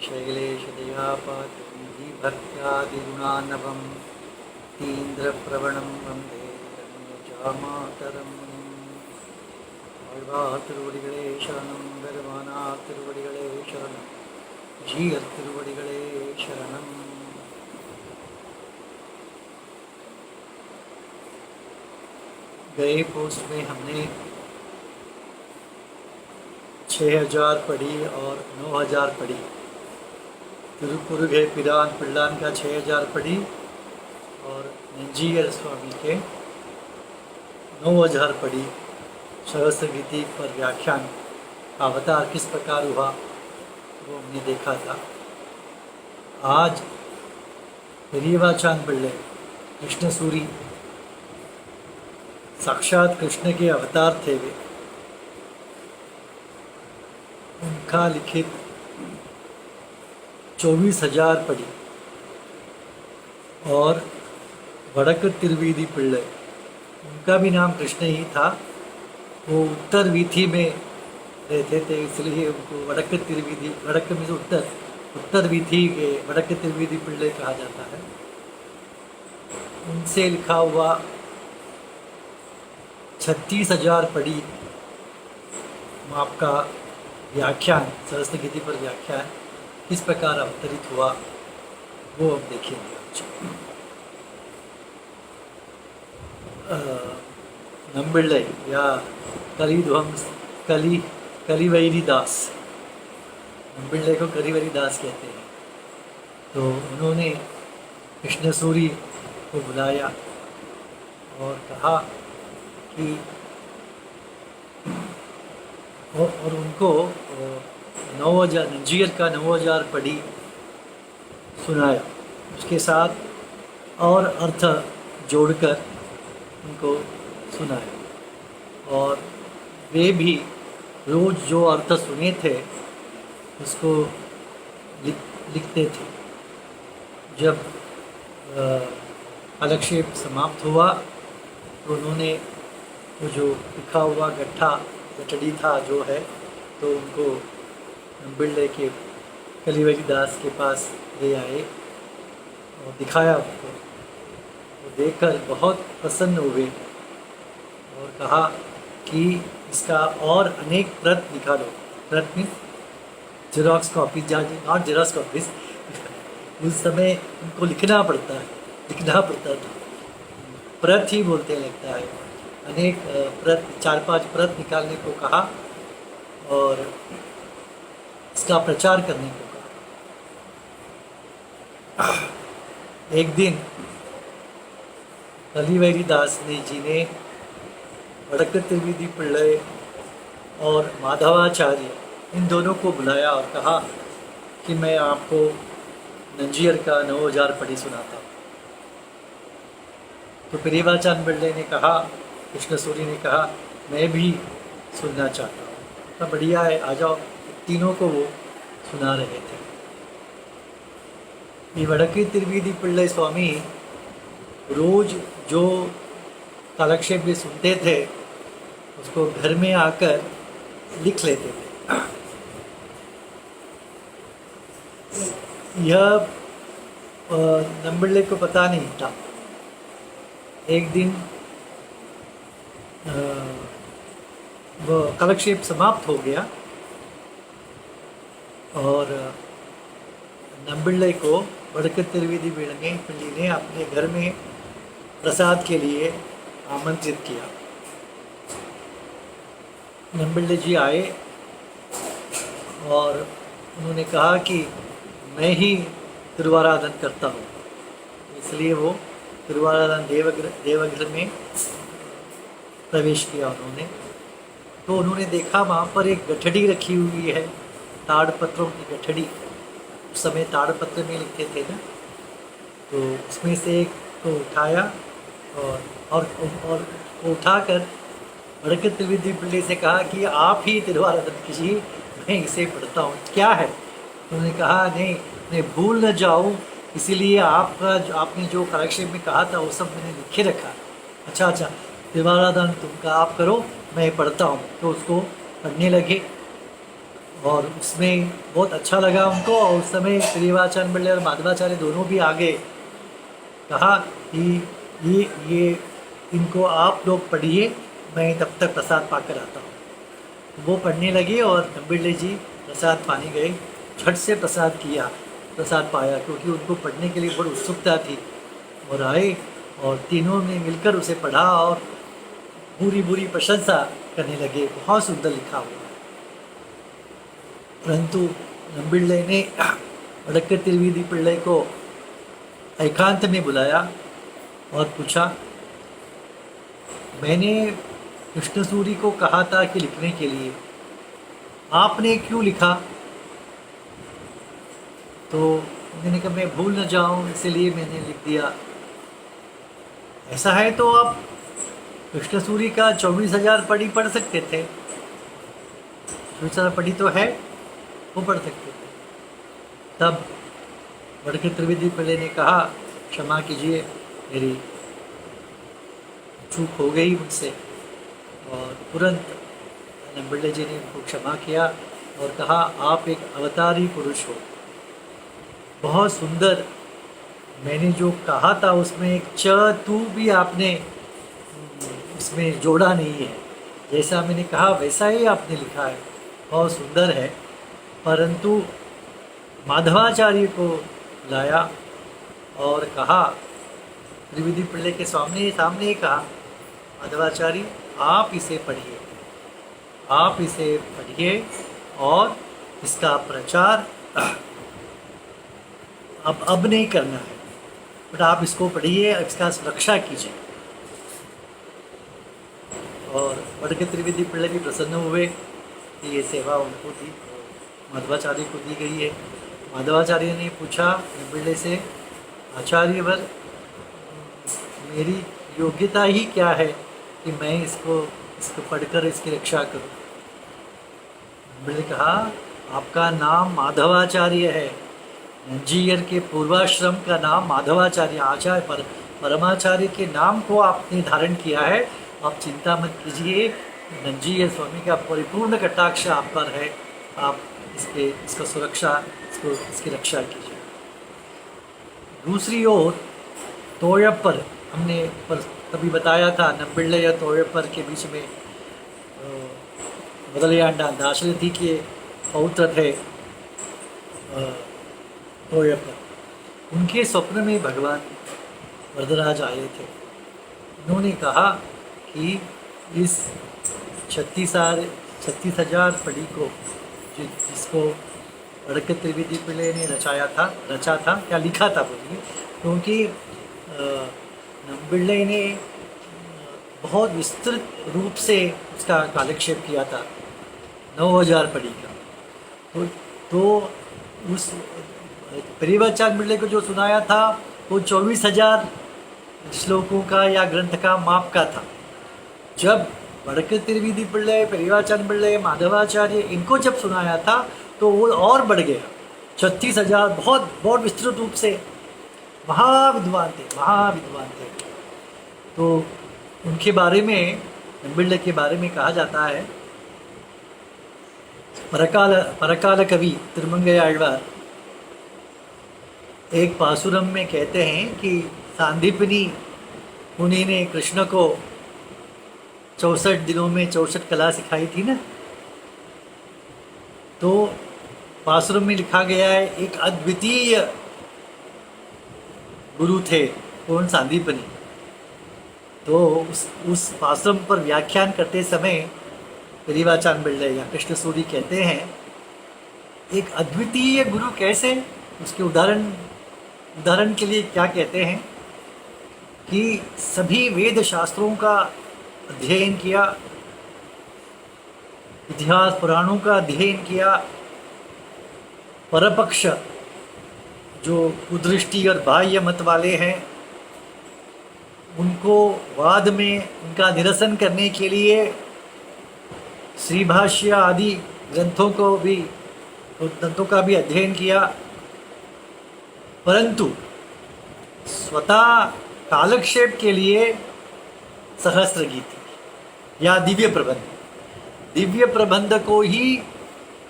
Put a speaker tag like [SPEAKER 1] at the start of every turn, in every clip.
[SPEAKER 1] शैलेशदयापात्रं विभक्त्यादिगुणानवं तीन्द्रप्रवणं वन्दे रम्यजामातरं ஆழ்வார் திருவடிகளே சரணம் பெருமானார் திருவடிகளே शरणम जीयर திருவடிகளே शरणम। गए पोस्ट में हमने 6000 पढ़ी और 9000 पढ़ी। तिरुपुरुगे पिरान पिल्लान का 6000 पढ़ी और नंजीयर स्वामी के 9000 पढ़ी। सहस्त्र गीति पर व्याख्यान का अवतार किस प्रकार हुआ वो हमने देखा था। आज पेरियवाचान पिल्ले कृष्ण सूरी साक्षात कृष्ण के अवतार थे वे। उनका लिखित 24,000 पढ़ी और वड़क तिरुवीधि पिल्ले उनका भी नाम कृष्ण ही था। वो उत्तर वीथी में रहते थे इसलिए उनको वड़क तिरुवीधि, वड़क में उत्तर वीथी के वड़क तिरुवीधि पिल्ले कहा जाता है। उनसे लिखा हुआ 36,000 पढ़ी आपका व्याख्यान सहस्त्र गीति पर व्याख्यान किस प्रकार अवतरित हुआ वो अब देखेंगे। नंबिल्ले या कलिध्वंस कलिवैरी दास, नंबिल्ले को कलिवैरी दास कहते हैं। तो उन्होंने कृष्ण सूरी को बुलाया और कहा कि और उनको 9000 नंजीयर का 9000 पढ़ी सुनाया। उसके साथ और अर्थ जोड़कर उनको सुनाया और वे भी रोज़ जो अर्थ सुने थे उसको लिखते थे। जब कालक्षेप समाप्त हुआ तो उन्होंने वो जो लिखा हुआ गठड़ी था जो है तो उनको नंबिल्ले के कलिवैरी दास के पास ले आए और दिखाया उनको। वो देखकर बहुत प्रसन्न हुए और कहा कि इसका और अनेक प्रत निकालो। प्रत means xerox copy, not xerox copies. उस समय उनको लिखना पड़ता था, प्रत ही बोलते लगता है। अनेक प्रत 4-5 प्रत निकालने को कहा और इसका प्रचार करने को कहा। एक दिन कलिवैरी दास जी ने वड़क तिरुवीधि पिल्ले और माधवाचार्य इन दोनों को बुलाया और कहा कि मैं आपको नंजीयर का 9000 पढ़ी सुनाता हूँ। तो पेरियवाचान पिल्ले ने कहा, कृष्ण सूरी ने कहा मैं भी सुनना चाहता हूँ। तो बढ़िया है, आ जाओ। तीनों को वो सुना रहे थे। ये वड़क तिरुवीधि पिल्ले स्वामी रोज़ जो कालक्षेप भी सुनते थे उसको घर में आकर लिख लेते थे। यह नंबिल्ले को पता नहीं था। एक दिन वो कालक्षेप समाप्त हो गया और नंबिल्ले को वड़क तिरुवीधि पिल्ली ने अपने घर में प्रसाद के लिए आमंत्रित किया। नंबिल्ले जी आए और उन्होंने कहा कि मैं ही तिरुवाराधन करता हूँ, इसलिए वो तिरुवाराधन देवघर में प्रवेश किया उन्होंने। तो उन्होंने देखा वहाँ पर एक गठड़ी रखी हुई है, ताड़पत्रों की गठड़ी। उस समय ताड़पत्र में लिखते थे ना, तो उसमें से एक को उठाया और उठाकर वड़क तिरुवीधि पिल्ले से कहा कि आप ही तिरुवाराधन कीजिए, मैं इसे पढ़ता हूँ। क्या है? उन्होंने कहा नहीं भूल न जाऊँ, इसीलिए आपने जो कालक्षेप में कहा था वो सब मैंने लिखे रखा। अच्छा तिरुवाराधन तुमका आप करो, मैं पढ़ता हूँ। तो उसको पढ़ने लगे और उसमें बहुत अच्छा लगा उनको। और उस समय श्रीवाचार्य पिल्ले और माधवाचार्य दोनों भी आ गए। कहा कि ये इनको आप लोग पढ़िए, मैं तब तक प्रसाद पाकर आता हूँ। वो पढ़ने लगे और नंबिल्ले जी प्रसाद पाने गए। झट से प्रसाद किया, प्रसाद पाया, क्योंकि उनको पढ़ने के लिए बड़ी उत्सुकता थी। और आए और तीनों ने मिलकर उसे पढ़ा और पूरी पूरी प्रशंसा करने लगे, बहुत सुंदर लिखा हुआ है। परंतु नंबिल्ले ने वडक्कर तिरुवीदी पिल्ले को एकांत में बुलाया और पूछा, मैंने कृष्णसूरी को कहा था कि लिखने के लिए, आपने क्यों लिखा? तो मैंने कहा मैं भूल न जाऊं इसलिए मैंने लिख दिया। ऐसा है तो आप कृष्णसूरी का 24,000 पढ़ी पढ़ सकते थे। 24,000 पढ़ी तो है, वो पढ़ सकते थे। तब वडक्कर त्रिवेदी पिल्ले ने कहा, क्षमा कीजिए, मेरी चूक हो गई मुझसे। और तुरंत नंबिल्ले जी ने उनको क्षमा किया और कहा, आप एक अवतारी पुरुष हो, बहुत सुंदर। मैंने जो कहा था उसमें एक च तू भी आपने उसमें जोड़ा नहीं है। जैसा मैंने कहा वैसा ही आपने लिखा है, बहुत सुंदर है। परंतु माधवाचार्य को लाया और कहा, त्रिवेदी पिल्ले के सामने ही कहा, माधवाचार्य आप इसे पढ़िए, आप इसे पढ़िए और इसका प्रचार अब नहीं करना है, बट आप इसको पढ़िए, इसका रक्षा कीजिए। और वडक्कर त्रिवेदी पिल्ले भी प्रसन्न हुए कि ये सेवा उनको दी, माधवाचार्य को दी गई है। माधवाचार्य ने पूछा नंबिल्ले से, आचार्यवर, मेरी योग्यता ही क्या है कि मैं इसको पढ़कर इसकी रक्षा करूं? नंबिल्ले कहा, आपका नाम माधवाचार्य है, नंजीयर के पूर्वाश्रम का नाम माधवाचार्य, आचार्य परमाचार्य के नाम को आपने धारण किया है। आप चिंता मत कीजिए, नंजीयर स्वामी का परिपूर्ण कटाक्ष आप पर है, आप इसका सुरक्षा, इसकी रक्षा कीजिए। दूसरी ओर तोयप्पर, हमने तभी बताया था, नंबिल्ले या तोयप्पर के बीच में मोदलयांडा दाशरथी के पौत्र थे तोयप्पर। उनके स्वप्न में भगवान वरदराज आए थे। उन्होंने कहा कि इस 36,000 पढ़ी को, जिसको वडक्कर त्रिवेदी पिल्ले ने रचा था, क्या लिखा था बोलिए, क्योंकि नंबिल्ले ने बहुत विस्तृत रूप से उसका कालक्षेप किया था 9,000 पढ़ी का। तो उस पेरियाचार्य पिल्ले को जो सुनाया था वो 24,000 श्लोकों का या ग्रंथ का माप का था। जब वडक्कर त्रिवेदी पिल्ले, पेरियाचार्य पिल्ले, माधवाचार्य, इनको जब सुनाया था तो वो और बढ़ गया, 36,000, बहुत विस्तृत रूप से। महाविद्वान थे। तो उनके बारे में, नंबिल्ले के बारे में कहा जाता है, परकाल कवि तिरुमंगयाழ்वार एक पासुरम में कहते हैं कि सांदीपनी मुनि ने कृष्ण को 64 दिनों में 64 कला सिखाई थी ना। तो पासुरम में लिखा गया है, एक अद्वितीय गुरु थे, कौन? सांदीपनी। तो उस पासुरम पर व्याख्यान करते समय पेरियाचार्य पिल्ले या कृष्णसूरी कहते हैं, एक अद्वितीय गुरु कैसे? उसके उदाहरण के लिए क्या कहते हैं कि सभी वेद शास्त्रों का अध्ययन किया, इतिहास पुराणों का अध्ययन किया, परपक्ष जो कुदृष्टि और बाह्य मत वाले हैं उनको वाद में उनका निरसन करने के लिए श्री भाष्य आदि ग्रंथों का भी अध्ययन किया, परंतु स्वतः कालक्षेप के लिए सहस्त्र गीति या दिव्य प्रबंध को ही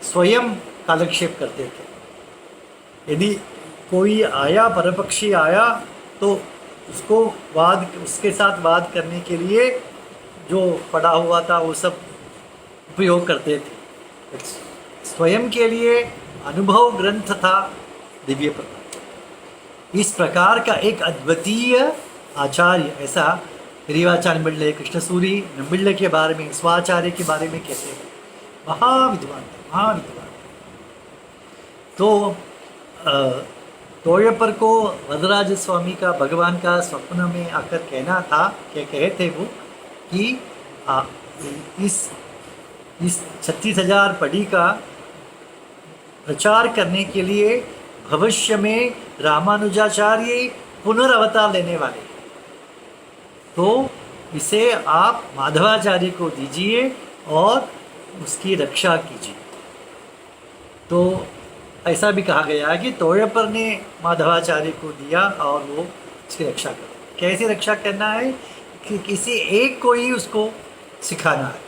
[SPEAKER 1] स्वयं कालक्षेप करते थे। यदि कोई आया, परपक्षी आया, तो उसके साथ वाद करने के लिए जो पड़ा हुआ था वो सब उपयोग करते थे। स्वयं के लिए अनुभव ग्रंथ था दिव्य प्रबंध। इस प्रकार का एक अद्वितीय आचार्य, ऐसा हिरिवाचार्य नंबिल्ले, कृष्णसूरी नंबिल्ले के बारे में, स्वाचार्य के बारे में कहते हैं। महाविद्वान थे, महाविद्वान। तो तोयपर को वरदराज स्वामी का, भगवान का स्वप्न में आकर कहना था, क्या कहे थे वो, कि इस 36,000 पढ़ी का प्रचार करने के लिए भविष्य में रामानुजाचार्य पुनर्अवतार लेने वाले, तो इसे आप माधवाचार्य को दीजिए और उसकी रक्षा कीजिए। तो ऐसा भी कहा गया है कि तोयपर ने माधवाचार्य को दिया और वो उसकी रक्षा कर। कैसे रक्षा करना है कि किसी एक को ही उसको सिखाना है,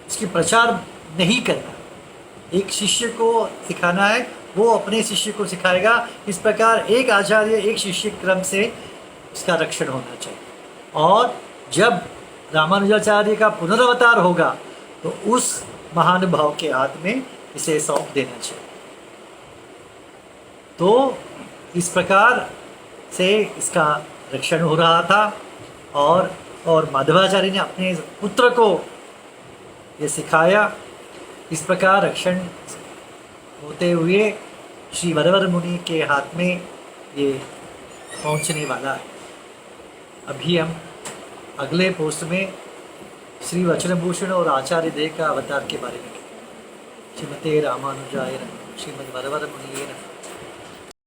[SPEAKER 1] उसकी प्रचार नहीं करना है। एक शिष्य को सिखाना है, वो अपने शिष्य को सिखाएगा। इस प्रकार एक आचार्य एक शिष्य क्रम से इसका रक्षण होना चाहिए। और जब रामानुजाचार्य का पुनर्अवतार होगा तो उस महानुभाव के हाथ में इसे सौंप देना चाहिए। तो इस प्रकार से इसका रक्षण हो रहा था। और माधवाचार्य ने अपने पुत्र को ये सिखाया। इस प्रकार रक्षण होते हुए श्री वरवर मुनि के हाथ में ये पहुंचने वाला है। अभी हम अगले पोस्ट में श्री वचनभूषण और आचार्य देव का अवतार के बारे में। श्रीमते रामानुजाय नमः। श्रीमद् वरवर मुनिये नमः।